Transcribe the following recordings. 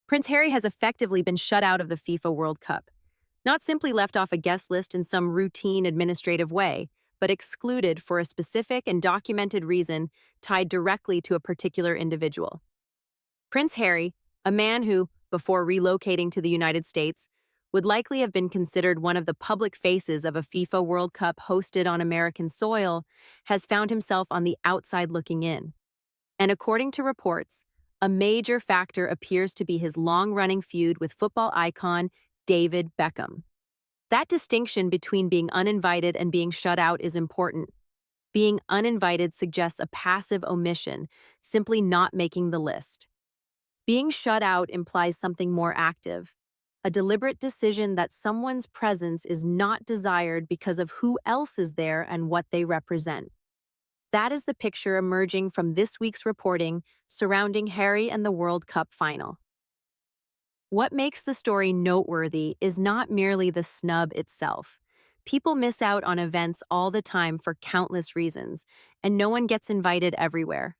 Prince Harry has effectively been shut out of the FIFA World Cup, not simply left off a guest list in some routine administrative way, but excluded for a specific and documented reason tied directly to a particular individual. Prince Harry, a man who, before relocating to the United States, would likely have been considered one of the public faces of a FIFA World Cup hosted on American soil, has found himself on the outside looking in. And according to reports, a major factor appears to be his long-running feud with football icon David Beckham. That distinction between being uninvited and being shut out is important. Being uninvited suggests a passive omission, simply not making the list. Being shut out implies something more active, a deliberate decision that someone's presence is not desired because of who else is there and what they represent. That is the picture emerging from this week's reporting surrounding Harry and the World Cup final. What makes the story noteworthy is not merely the snub itself. People miss out on events all the time for countless reasons, and no one gets invited everywhere.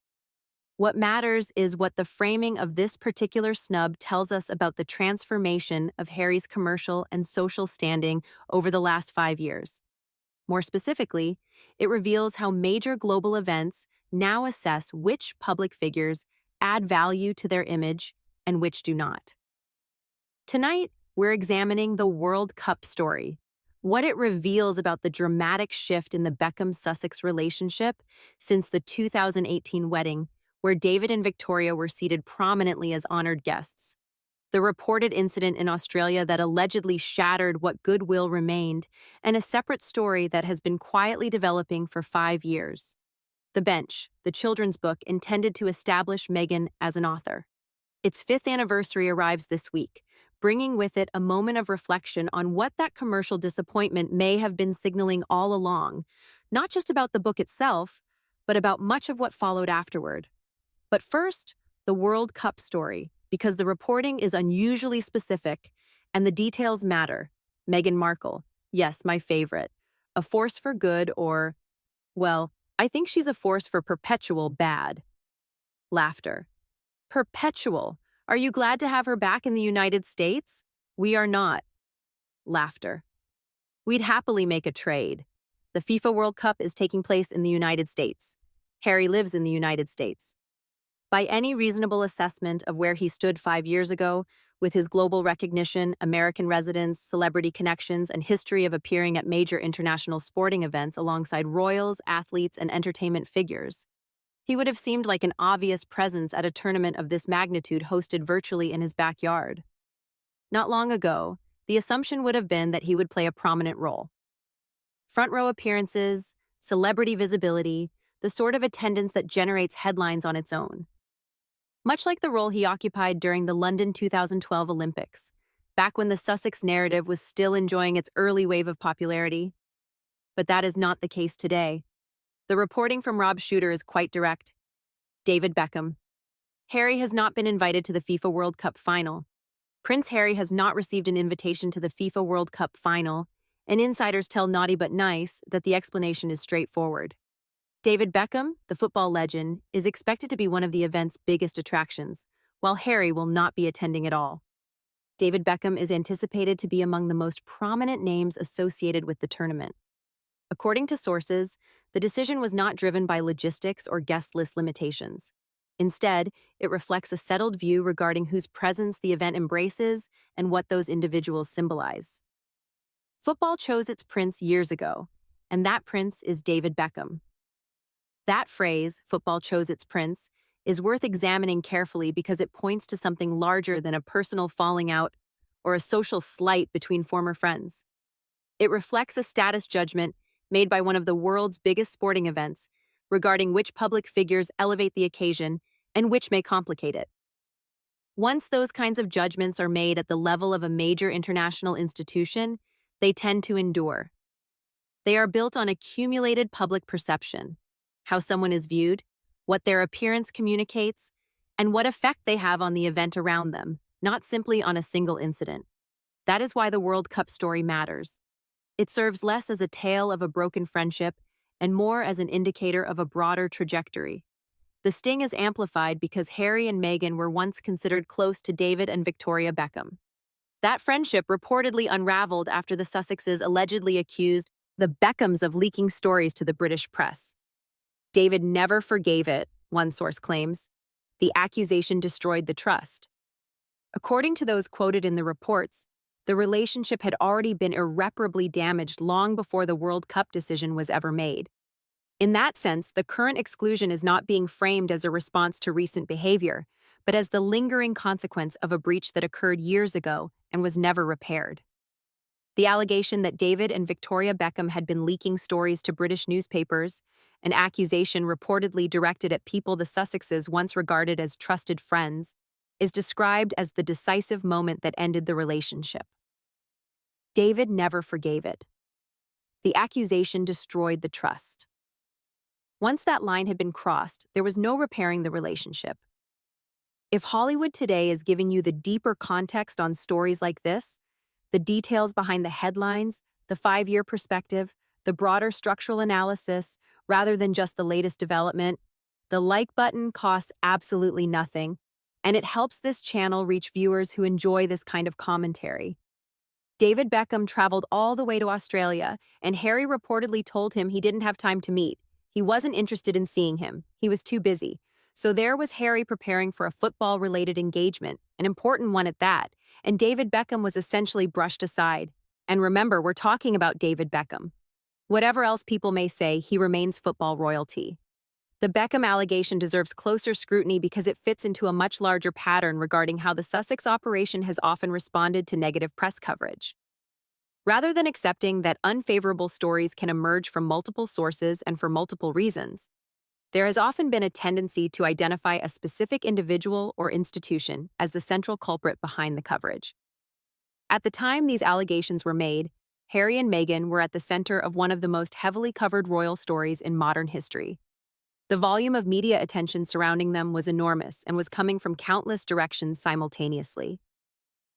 What matters is what the framing of this particular snub tells us about the transformation of Harry's commercial and social standing over the last 5 years. More specifically, it reveals how major global events now assess which public figures add value to their image and which do not. Tonight, we're examining the World Cup story, what it reveals about the dramatic shift in the Beckham-Sussex relationship since the 2018 wedding, where David and Victoria were seated prominently as honored guests, the reported incident in Australia that allegedly shattered what goodwill remained, and a separate story that has been quietly developing for 5 years. The Bench, the children's book intended to establish Meghan as an author. Its 5th anniversary arrives this week, bringing with it a moment of reflection on what that commercial disappointment may have been signaling all along, not just about the book itself, but about much of what followed afterward. But first, the World Cup story, because the reporting is unusually specific and the details matter. Meghan Markle, yes, my favorite, a force for good or, well, I think she's a force for perpetual bad. Laughter. Perpetual. Are you glad to have her back in the United States? We are not. Laughter. We'd happily make a trade. The FIFA World Cup is taking place in the United States. Harry lives in the United States. By any reasonable assessment of where he stood 5 years ago, with his global recognition, American residence, celebrity connections, and history of appearing at major international sporting events alongside royals, athletes, and entertainment figures, he would have seemed like an obvious presence at a tournament of this magnitude hosted virtually in his backyard. Not long ago, the assumption would have been that he would play a prominent role. Front row appearances, celebrity visibility, the sort of attendance that generates headlines on its own. Much like the role he occupied during the London 2012 Olympics, back when the Sussex narrative was still enjoying its early wave of popularity. But that is not the case today. The reporting from Rob Shooter is quite direct. David Beckham. Harry has not been invited to the FIFA World Cup final. Prince Harry has not received an invitation to the FIFA World Cup final, and insiders tell Naughty But Nice that the explanation is straightforward. David Beckham, the football legend, is expected to be one of the event's biggest attractions, while Harry will not be attending at all. David Beckham is anticipated to be among the most prominent names associated with the tournament. According to sources, the decision was not driven by logistics or guest list limitations. Instead, it reflects a settled view regarding whose presence the event embraces and what those individuals symbolize. Football chose its prince years ago, and that prince is David Beckham. That phrase, football chose its prince, is worth examining carefully because it points to something larger than a personal falling out or a social slight between former friends. It reflects a status judgment made by one of the world's biggest sporting events regarding which public figures elevate the occasion and which may complicate it. Once those kinds of judgments are made at the level of a major international institution, they tend to endure. They are built on accumulated public perception, how someone is viewed, what their appearance communicates, and what effect they have on the event around them, not simply on a single incident. That is why the World Cup story matters. It serves less as a tale of a broken friendship and more as an indicator of a broader trajectory. The sting is amplified because Harry and Meghan were once considered close to David and Victoria Beckham. That friendship reportedly unraveled after the Sussexes allegedly accused the Beckhams of leaking stories to the British press. David never forgave it, one source claims. The accusation destroyed the trust. According to those quoted in the reports, the relationship had already been irreparably damaged long before the World Cup decision was ever made. In that sense, the current exclusion is not being framed as a response to recent behavior, but as the lingering consequence of a breach that occurred years ago and was never repaired. The allegation that David and Victoria Beckham had been leaking stories to British newspapers, an accusation reportedly directed at people the Sussexes once regarded as trusted friends, is described as the decisive moment that ended the relationship. David never forgave it. The accusation destroyed the trust. Once that line had been crossed, there was no repairing the relationship. If Hollywood today is giving you the deeper context on stories like this, the details behind the headlines, the 5-year perspective, the broader structural analysis, rather than just the latest development, the like button costs absolutely nothing, and it helps this channel reach viewers who enjoy this kind of commentary. David Beckham traveled all the way to Australia, and Harry reportedly told him he didn't have time to meet. He wasn't interested in seeing him. He was too busy. So there was Harry preparing for a football-related engagement, an important one at that, and David Beckham was essentially brushed aside. And remember, we're talking about David Beckham. Whatever else people may say, he remains football royalty. The Beckham allegation deserves closer scrutiny because it fits into a much larger pattern regarding how the Sussex operation has often responded to negative press coverage. Rather than accepting that unfavorable stories can emerge from multiple sources and for multiple reasons, there has often been a tendency to identify a specific individual or institution as the central culprit behind the coverage. At the time these allegations were made, Harry and Meghan were at the center of one of the most heavily covered royal stories in modern history. The volume of media attention surrounding them was enormous and was coming from countless directions simultaneously.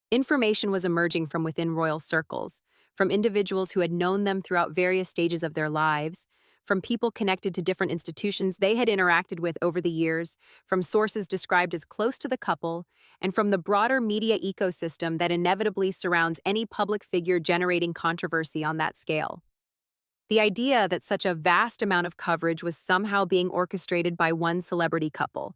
Information was emerging from within royal circles, from individuals who had known them throughout various stages of their lives, from people connected to different institutions they had interacted with over the years, from sources described as close to the couple, and from the broader media ecosystem that inevitably surrounds any public figure generating controversy on that scale. The idea that such a vast amount of coverage was somehow being orchestrated by one celebrity couple,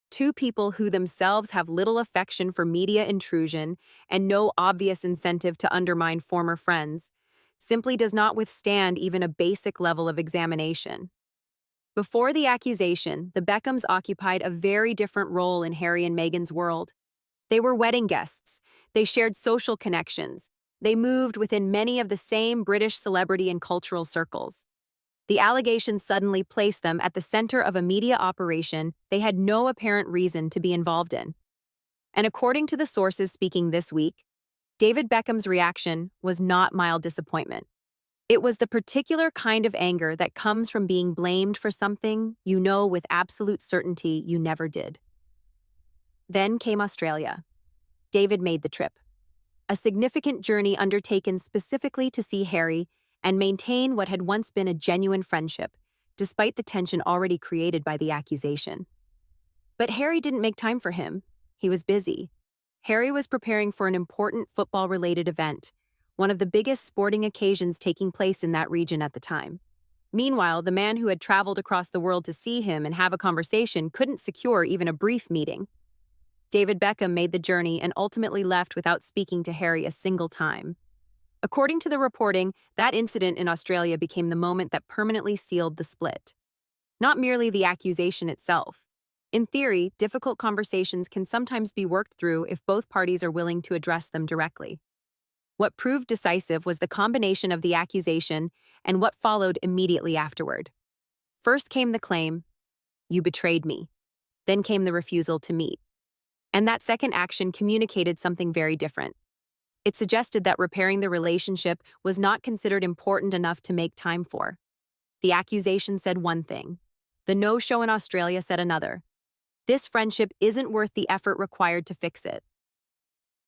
two people who themselves have little affection for media intrusion and no obvious incentive to undermine former friends, simply does not withstand even a basic level of examination. Before the accusation, the Beckhams occupied a very different role in Harry and Meghan's world. They were wedding guests, they shared social connections, they moved within many of the same British celebrity and cultural circles. The allegations suddenly placed them at the center of a media operation they had no apparent reason to be involved in. And according to the sources speaking this week, David Beckham's reaction was not mild disappointment. It was the particular kind of anger that comes from being blamed for something you know with absolute certainty you never did. Then came Australia. David made the trip. A significant journey undertaken specifically to see Harry and maintain what had once been a genuine friendship, despite the tension already created by the accusation. But Harry didn't make time for him. He was busy. Harry was preparing for an important football-related event, one of the biggest sporting occasions taking place in that region at the time. Meanwhile, the man who had traveled across the world to see him and have a conversation couldn't secure even a brief meeting. David Beckham made the journey and ultimately left without speaking to Harry a single time. According to the reporting, that incident in Australia became the moment that permanently sealed the split. Not merely the accusation itself. In theory, difficult conversations can sometimes be worked through if both parties are willing to address them directly. What proved decisive was the combination of the accusation and what followed immediately afterward. First came the claim, "You betrayed me." Then came the refusal to meet. And that second action communicated something very different. It suggested that repairing the relationship was not considered important enough to make time for. The accusation said one thing. The no-show in Australia said another. This friendship isn't worth the effort required to fix it.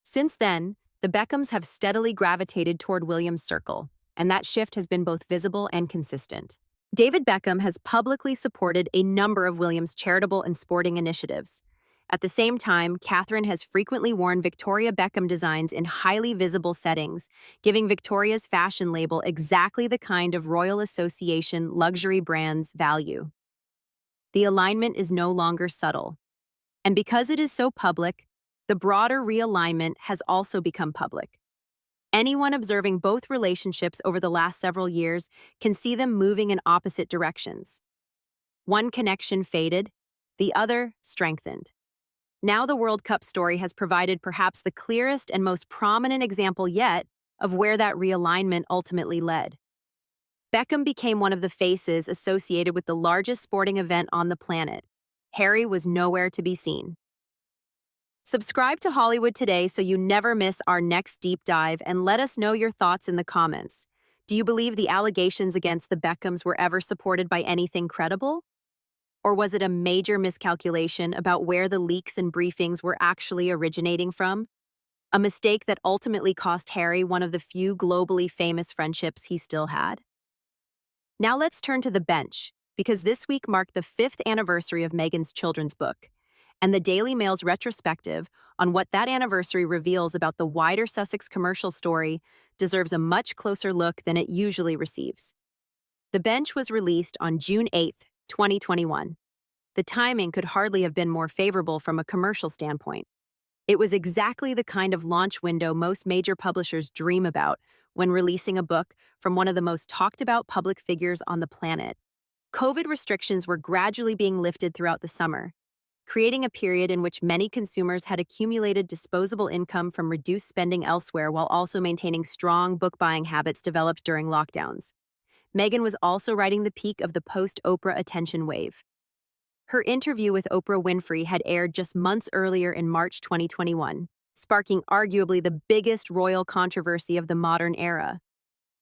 Since then, the Beckhams have steadily gravitated toward William's circle, and that shift has been both visible and consistent. David Beckham has publicly supported a number of Williams' charitable and sporting initiatives. At the same time, Catherine has frequently worn Victoria Beckham designs in highly visible settings, giving Victoria's fashion label exactly the kind of Royal Association luxury brands value. The alignment is no longer subtle. And because it is so public, the broader realignment has also become public. Anyone observing both relationships over the last several years can see them moving in opposite directions. One connection faded, the other strengthened. Now the World Cup story has provided perhaps the clearest and most prominent example yet of where that realignment ultimately led. Beckham became one of the faces associated with the largest sporting event on the planet. Harry was nowhere to be seen. Subscribe to Hollywood Today so you never miss our next deep dive, and let us know your thoughts in the comments. Do you believe the allegations against the Beckhams were ever supported by anything credible? Or was it a major miscalculation about where the leaks and briefings were actually originating from? A mistake that ultimately cost Harry one of the few globally famous friendships he still had? Now let's turn to the bench, because this week marked the 5th anniversary of Meghan's children's book, and the Daily Mail's retrospective on what that anniversary reveals about the wider Sussex commercial story deserves a much closer look than it usually receives. The Bench was released on June 8, 2021. The timing could hardly have been more favorable from a commercial standpoint. It was exactly the kind of launch window most major publishers dream about when releasing a book from one of the most talked about public figures on the planet. COVID restrictions were gradually being lifted throughout the summer, creating a period in which many consumers had accumulated disposable income from reduced spending elsewhere while also maintaining strong book-buying habits developed during lockdowns. Meghan was also riding the peak of the post-Oprah attention wave. Her interview with Oprah Winfrey had aired just months earlier in March 2021, sparking arguably the biggest royal controversy of the modern era.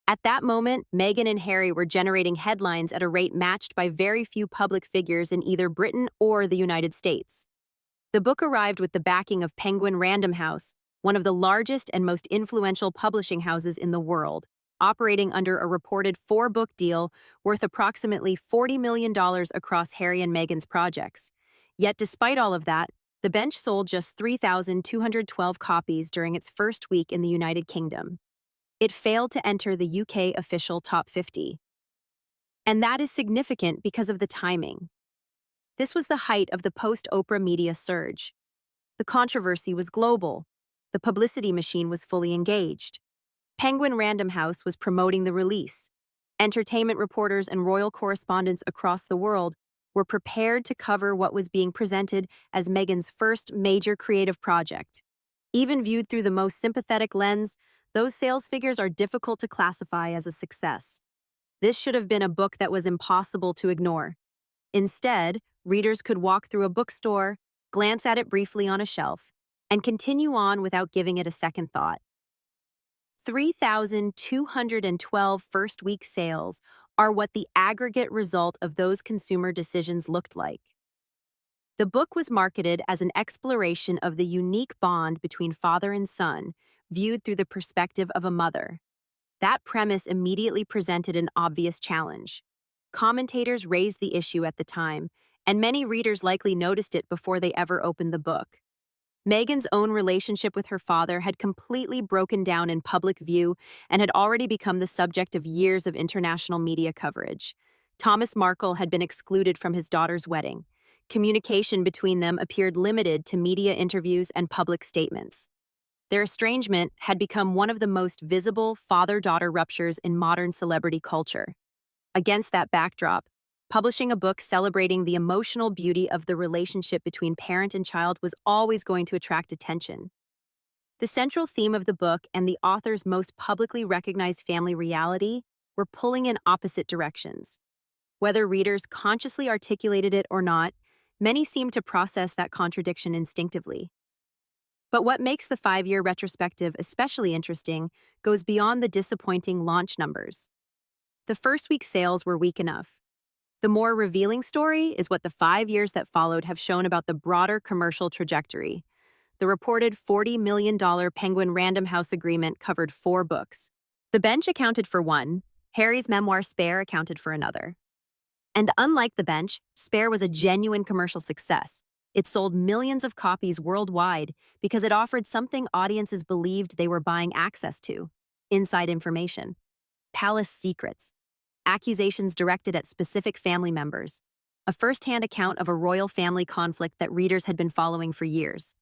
At that moment, Meghan and Harry were generating headlines at a rate matched by very few public figures in either Britain or the United States. The book arrived with the backing of Penguin Random House, one of the largest and most influential publishing houses in the world, operating under a reported 4-book deal worth approximately $40 million across Harry and Meghan's projects. Yet despite all of that, The Bench sold just 3,212 copies during its first week in the United Kingdom. It failed to enter the UK official top 50. And that is significant because of the timing. This was the height of the post-Oprah media surge. The controversy was global. The publicity machine was fully engaged. Penguin Random House was promoting the release. Entertainment reporters and royal correspondents across the world were prepared to cover what was being presented as Meghan's first major creative project. Even viewed through the most sympathetic lens, those sales figures are difficult to classify as a success. This should have been a book that was impossible to ignore. Instead, readers could walk through a bookstore, glance at it briefly on a shelf, and continue on without giving it a second thought. 3,212 first-week sales are what the aggregate result of those consumer decisions looked like. The book was marketed as an exploration of the unique bond between father and son, viewed through the perspective of a mother. That premise immediately presented an obvious challenge. Commentators raised the issue at the time, and many readers likely noticed it before they ever opened the book. Meghan's own relationship with her father had completely broken down in public view and had already become the subject of years of international media coverage. Thomas Markle had been excluded from his daughter's wedding. Communication between them appeared limited to media interviews and public statements. Their estrangement had become one of the most visible father-daughter ruptures in modern celebrity culture. Against that backdrop, publishing a book celebrating the emotional beauty of the relationship between parent and child was always going to attract attention. The central theme of the book and the author's most publicly recognized family reality were pulling in opposite directions. Whether readers consciously articulated it or not, many seemed to process that contradiction instinctively. But what makes the 5-year retrospective especially interesting goes beyond the disappointing launch numbers. The first week's sales were weak enough. The more revealing story is what the 5 years that followed have shown about the broader commercial trajectory. The reported $40 million Penguin Random House agreement covered 4 books. The Bench accounted for one, Harry's memoir Spare accounted for another. And unlike The Bench, Spare was a genuine commercial success. It sold millions of copies worldwide because it offered something audiences believed they were buying access to: inside information, palace secrets, accusations directed at specific family members, a first-hand account of a royal family conflict that readers had been following for years.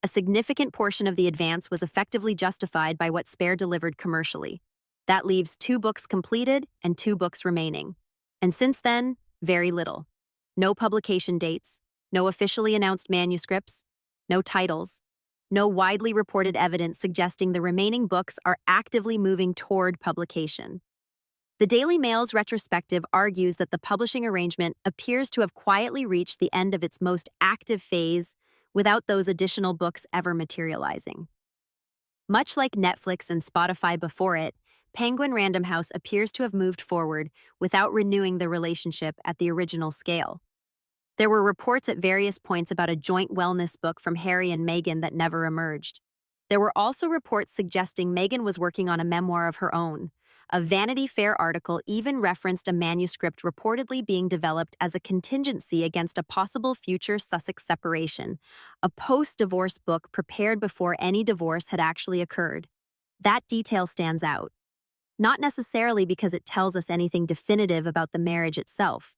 A significant portion of the advance was effectively justified by what Spare delivered commercially. That leaves 2 books completed and 2 books remaining. And since then, very little. No publication dates, no officially announced manuscripts, no titles, no widely reported evidence suggesting the remaining books are actively moving toward publication. The Daily Mail's retrospective argues that the publishing arrangement appears to have quietly reached the end of its most active phase without those additional books ever materializing. Much like Netflix and Spotify before it, Penguin Random House appears to have moved forward without renewing the relationship at the original scale. There were reports at various points about a joint wellness book from Harry and Meghan that never emerged. There were also reports suggesting Meghan was working on a memoir of her own. A Vanity Fair article even referenced a manuscript reportedly being developed as a contingency against a possible future Sussex separation, a post-divorce book prepared before any divorce had actually occurred. That detail stands out, not necessarily because it tells us anything definitive about the marriage itself.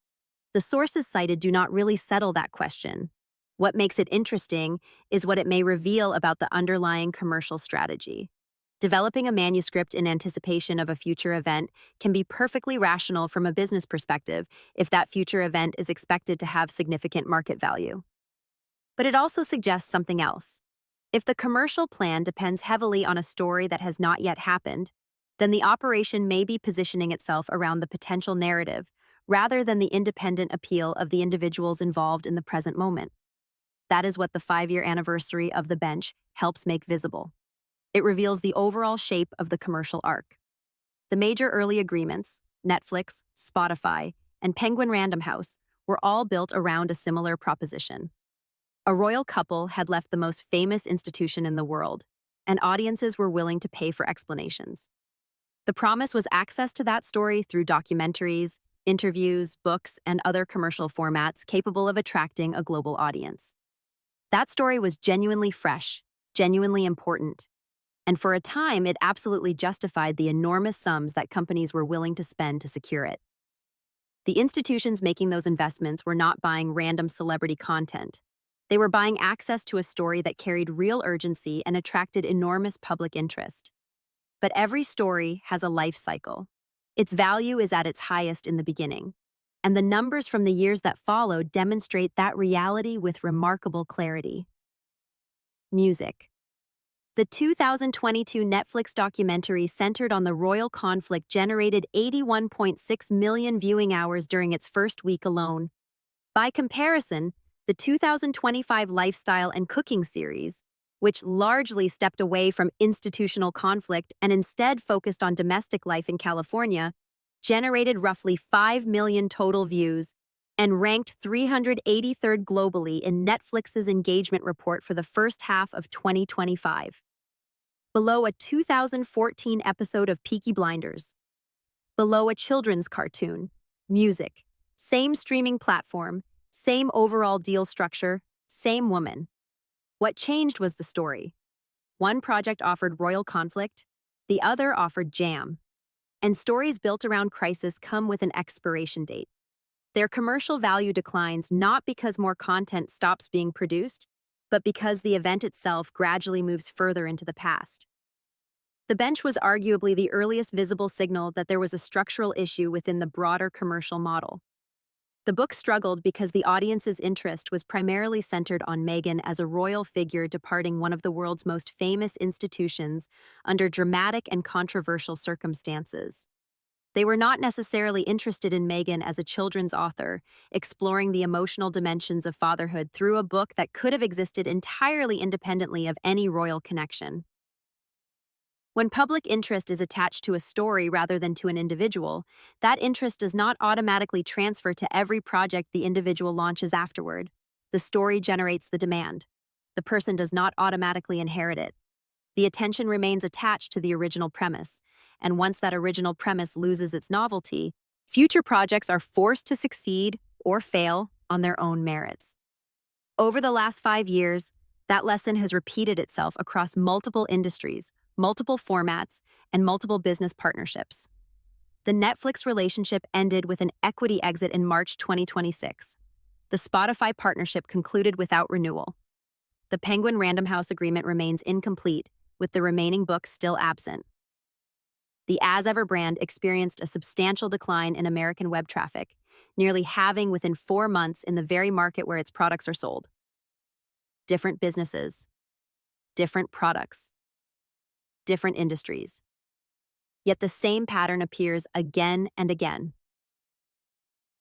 The sources cited do not really settle that question. What makes it interesting is what it may reveal about the underlying commercial strategy. Developing a manuscript in anticipation of a future event can be perfectly rational from a business perspective if that future event is expected to have significant market value. But it also suggests something else. If the commercial plan depends heavily on a story that has not yet happened, then the operation may be positioning itself around the potential narrative rather than the independent appeal of the individuals involved in the present moment. That is what the 5-year anniversary of The Bench helps make visible. It reveals the overall shape of the commercial arc. The major early agreements, Netflix, Spotify, and Penguin Random House, were all built around a similar proposition. A royal couple had left the most famous institution in the world, and audiences were willing to pay for explanations. The promise was access to that story through documentaries, interviews, books, and other commercial formats capable of attracting a global audience. That story was genuinely fresh, genuinely important, and for a time it absolutely justified the enormous sums that companies were willing to spend to secure it. The institutions making those investments were not buying random celebrity content. They were buying access to a story that carried real urgency and attracted enormous public interest. But every story has a life cycle. Its value is at its highest in the beginning, and the numbers from the years that follow demonstrate that reality with remarkable clarity. Music. The 2022 Netflix documentary centered on the royal conflict generated 81.6 million viewing hours during its first week alone. By comparison, the 2025 lifestyle and cooking series, which largely stepped away from institutional conflict and instead focused on domestic life in California, generated roughly 5 million total views and ranked 383rd globally in Netflix's engagement report for the first half of 2025. Below a 2014 episode of Peaky Blinders. Below a children's cartoon. Music. Same streaming platform. Same overall deal structure. Same woman. What changed was the story. One project offered royal conflict, the other offered jam. And stories built around crisis come with an expiration date. Their commercial value declines not because more content stops being produced, but because the event itself gradually moves further into the past. The Bench was arguably the earliest visible signal that there was a structural issue within the broader commercial model. The book struggled because the audience's interest was primarily centered on Meghan as a royal figure departing one of the world's most famous institutions under dramatic and controversial circumstances. They were not necessarily interested in Meghan as a children's author, exploring the emotional dimensions of fatherhood through a book that could have existed entirely independently of any royal connection. When public interest is attached to a story rather than to an individual, that interest does not automatically transfer to every project the individual launches afterward. The story generates the demand. The person does not automatically inherit it. The attention remains attached to the original premise, and once that original premise loses its novelty, Future projects are forced to succeed or fail on their own merits. Over the last 5 years, that lesson has repeated itself across multiple industries, multiple formats, and multiple business partnerships. The Netflix relationship ended with an equity exit in March 2026. The Spotify partnership concluded without renewal. The Penguin Random House agreement remains incomplete, with the remaining books still absent. The As Ever brand experienced a substantial decline in American web traffic, nearly halving within 4 months in the very market where its products are sold. Different businesses, different products, different industries. Yet the same pattern appears again and again.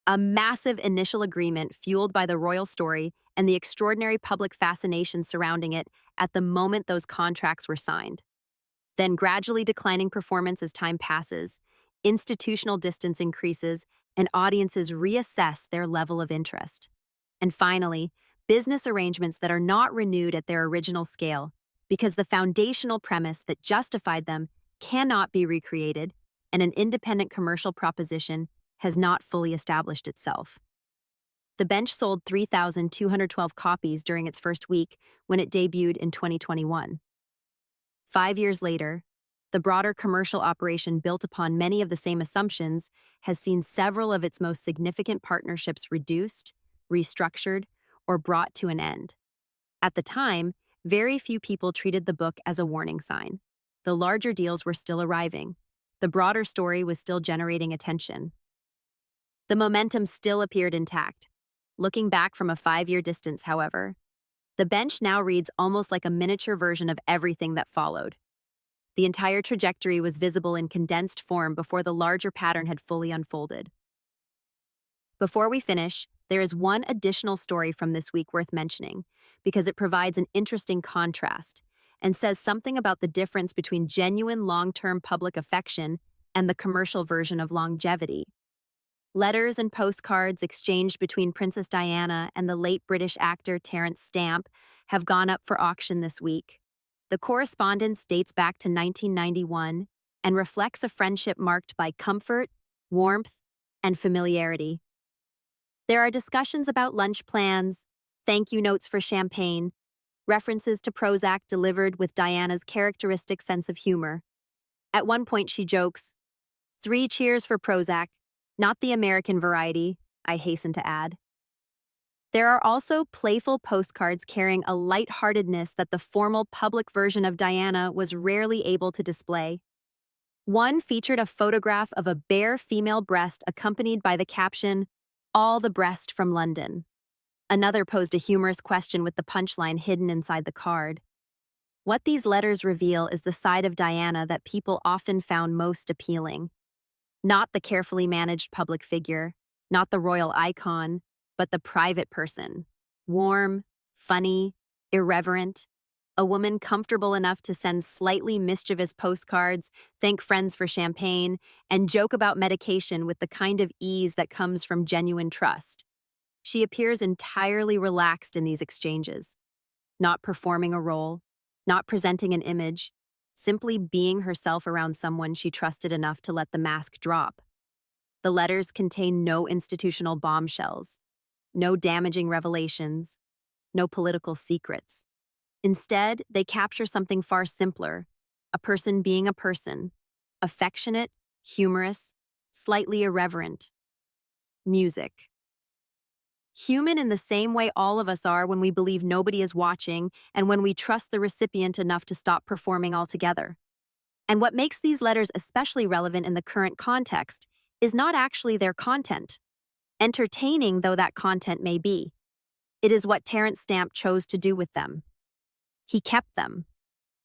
A massive initial agreement fueled by the royal story and the extraordinary public fascination surrounding it at the moment those contracts were signed. Then gradually declining performance as time passes, institutional distance increases, and audiences reassess their level of interest. And finally, business arrangements that are not renewed at their original scale because the foundational premise that justified them cannot be recreated, and an independent commercial proposition has not fully established itself. The Bench sold 3,212 copies during its first week when it debuted in 2021. 5 years later, the broader commercial operation built upon many of the same assumptions has seen several of its most significant partnerships reduced, restructured, or brought to an end. At the time, very few people treated the book as a warning sign. The larger deals were still arriving. The broader story was still generating attention. The momentum still appeared intact. Looking back from a 5-year distance, however, the Bench now reads almost like a miniature version of everything that followed. The entire trajectory was visible in condensed form before the larger pattern had fully unfolded. Before we finish, there is one additional story from this week worth mentioning, because it provides an interesting contrast and says something about the difference between genuine long-term public affection and the commercial version of longevity. Letters and postcards exchanged between Princess Diana and the late British actor Terence Stamp have gone up for auction this week. The correspondence dates back to 1991 and reflects a friendship marked by comfort, warmth, and familiarity. There are discussions about lunch plans, thank you notes for champagne, references to Prozac delivered with Diana's characteristic sense of humor. At one point she jokes, "3 cheers for Prozac, not the American variety," I hasten to add. There are also playful postcards carrying a lightheartedness that the formal public version of Diana was rarely able to display. One featured a photograph of a bare female breast accompanied by the caption, "All the breast from London." Another posed a humorous question with the punchline hidden inside the card. What these letters reveal is the side of Diana that people often found most appealing. Not the carefully managed public figure, not the royal icon, but the private person. Warm, funny, irreverent. A woman comfortable enough to send slightly mischievous postcards, thank friends for champagne, and joke about medication with the kind of ease that comes from genuine trust. She appears entirely relaxed in these exchanges, not performing a role, not presenting an image, simply being herself around someone she trusted enough to let the mask drop. The letters contain no institutional bombshells, no damaging revelations, no political secrets. Instead, they capture something far simpler, a person being a person, affectionate, humorous, slightly irreverent. Music. Human in the same way all of us are when we believe nobody is watching and when we trust the recipient enough to stop performing altogether. And what makes these letters especially relevant in the current context is not actually their content, entertaining though that content may be. It is what Terence Stamp chose to do with them. He kept them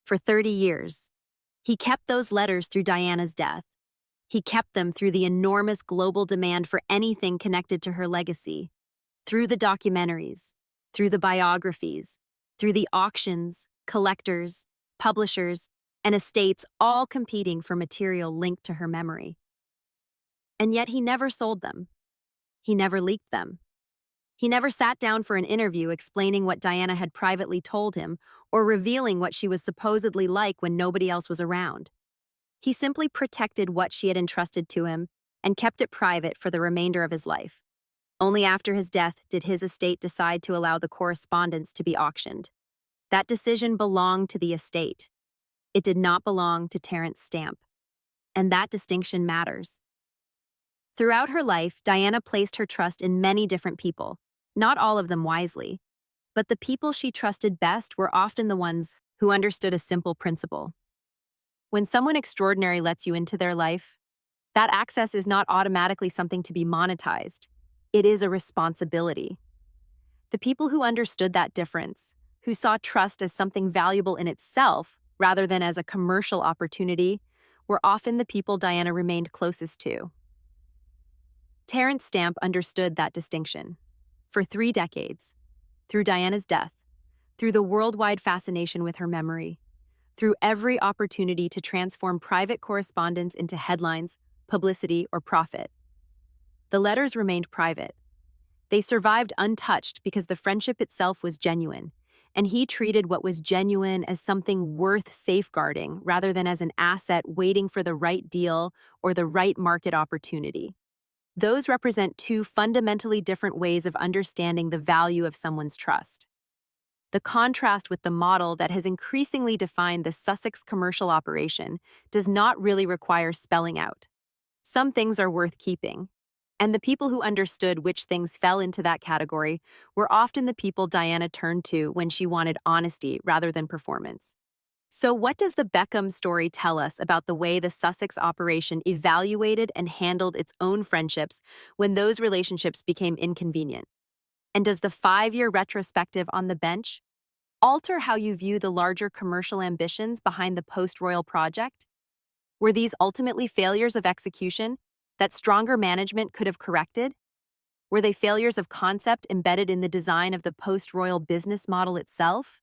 for 30 years. He kept those letters through Diana's death. He kept them through the enormous global demand for anything connected to her legacy. Through the documentaries, through the biographies, through the auctions, collectors, publishers, and estates all competing for material linked to her memory. And yet he never sold them. He never leaked them. He never sat down for an interview explaining what Diana had privately told him or revealing what she was supposedly like when nobody else was around. He simply protected what she had entrusted to him and kept it private for the remainder of his life. Only after his death did his estate decide to allow the correspondence to be auctioned. That decision belonged to the estate. It did not belong to Terence Stamp. And that distinction matters. Throughout her life, Diana placed her trust in many different people, not all of them wisely. But the people she trusted best were often the ones who understood a simple principle. When someone extraordinary lets you into their life, that access is not automatically something to be monetized. It is a responsibility. The people who understood that difference, who saw trust as something valuable in itself rather than as a commercial opportunity, were often the people Diana remained closest to. Terence Stamp understood that distinction. For 3 decades, through Diana's death, through the worldwide fascination with her memory, through every opportunity to transform private correspondence into headlines, publicity, or profit. The letters remained private. They survived untouched because the friendship itself was genuine, and he treated what was genuine as something worth safeguarding rather than as an asset waiting for the right deal or the right market opportunity. Those represent 2 fundamentally different ways of understanding the value of someone's trust. The contrast with the model that has increasingly defined the Sussex commercial operation does not really require spelling out. Some things are worth keeping, and the people who understood which things fell into that category were often the people Diana turned to when she wanted honesty rather than performance. So what does the Beckham story tell us about the way the Sussex operation evaluated and handled its own friendships when those relationships became inconvenient? And does the 5-year retrospective on the bench alter how you view the larger commercial ambitions behind the post-royal project? Were these ultimately failures of execution that stronger management could have corrected? Were they failures of concept embedded in the design of the post-royal business model itself?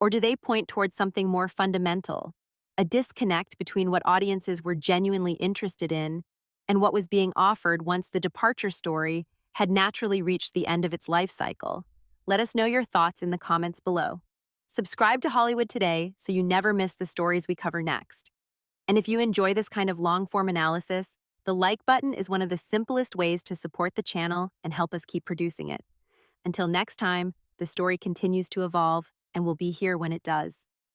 Or do they point towards something more fundamental, a disconnect between what audiences were genuinely interested in and what was being offered once the departure story had naturally reached the end of its life cycle? Let us know your thoughts in the comments below. Subscribe to Hollywood Today so you never miss the stories we cover next. And if you enjoy this kind of long-form analysis, the like button is one of the simplest ways to support the channel and help us keep producing it. Until next time, the story continues to evolve, and we'll be here when it does.